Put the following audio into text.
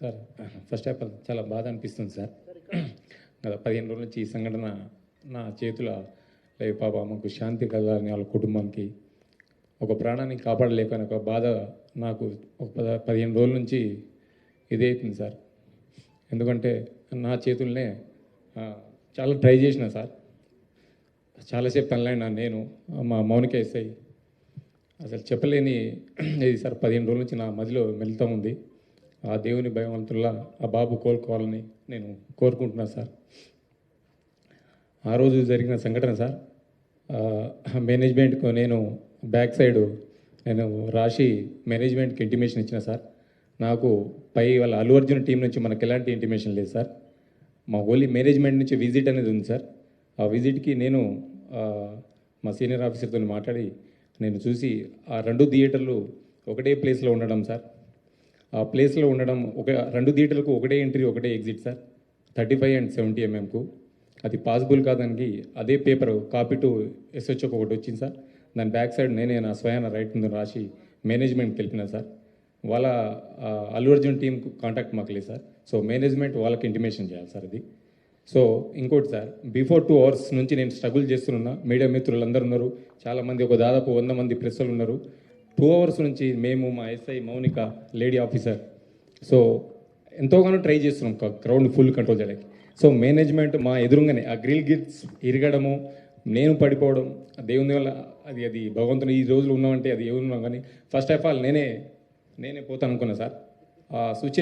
Sir first of all చాలా బాధ అనిపిస్తుంది సార్. గత 15 రోజుల నుంచి ఈ సంఘటన నా చేతుల లేవు. పాప మాకు శాంతి కలగాలని వాళ్ళ కుటుంబానికి ఒక ప్రాణాన్ని కాపాడలేకని ఒక బాధ నాకు ఒక 15 రోజుల నుంచి ఇదే అవుతుంది సార్. ఎందుకంటే నా చేతుల్నే చాలా ట్రై చేసిన సార్. చాలాసేపు తనలైనా నేను మా మౌనిక ఎస్ఐ అసలు చెప్పలేని ఇది సార్. 15 రోజుల నుంచి నా మదిలో మెలుతూ ఉంది. ఆ దేవుని భయవంతుల్లా ఆ బాబు కోలుకోవాలని నేను కోరుకుంటున్నాను సార్. ఆ రోజు జరిగిన సంఘటన సార్, మేనేజ్మెంట్కు నేను బ్యాక్ సైడ్ నేను రాసి మేనేజ్మెంట్కి ఇంటిమేషన్ ఇచ్చిన సార్. నాకు పై వాళ్ళ అల్లు అర్జున్ టీం నుంచి మనకు ఎలాంటి ఇంటిమేషన్ లేదు సార్. మా ఓన్లీ మేనేజ్మెంట్ నుంచి విజిట్ అనేది ఉంది సార్. ఆ విజిట్కి నేను మా సీనియర్ ఆఫీసర్తో మాట్లాడి నేను చూసి ఆ 2 థియేటర్లు ఒకటే ప్లేస్లో ఉండడం సార్. ఆ ప్లేస్లో ఉండడం 2 థియేటర్లకు ఒకటే ఎంట్రీ ఒకటే ఎగ్జిట్ సార్. 35 and 70 mm అది పాసిబుల్ కాదానికి అదే పేపర్ కాపీ టు ఎస్హెచ్ఓకి ఒకటి వచ్చింది సార్. దాని బ్యాక్ సైడ్ నేనే నా స్వయాన రైట్ ముందు రాసి మేనేజ్మెంట్కి వెళ్ళినా సార్. వాళ్ళ అల్లు అర్జున్ టీంకు కాంటాక్ట్ మాకు లేదు సార్. సో మేనేజ్మెంట్ వాళ్ళకి ఇంటిమేషన్ చేయాలి సార్ అది. సో ఇంకోటి సార్, బిఫోర్ 2 hours నుంచి నేను స్ట్రగుల్ చేస్తున్నా. మీడియా మిత్రులు అందరూ ఉన్నారు, చాలామంది, ఒక దాదాపు 100 మంది ప్రెస్సులు ఉన్నారు. 2 hours నుంచి మేము, మా SI Mounika lady officer, so ఎంతోగానో ట్రై చేస్తున్నాం క్రౌడ్ ఫుల్ కంట్రోల్ చేయడానికి. సో మేనేజ్మెంట్ మా ఎదురుగానే ఆ గ్రిల్ గిట్స్ ఇరగడము, నేను పడిపోవడం, దేవుని వల్ల అది భగవంతుని ఈ రోజులు ఉన్నామంటే అది ఎవరున్నాం. కానీ ఫస్ట్ ఆఫ్ ఆల్ నేనే పోతాను అనుకున్నా సార్. ఆ సిచ్యువేషన్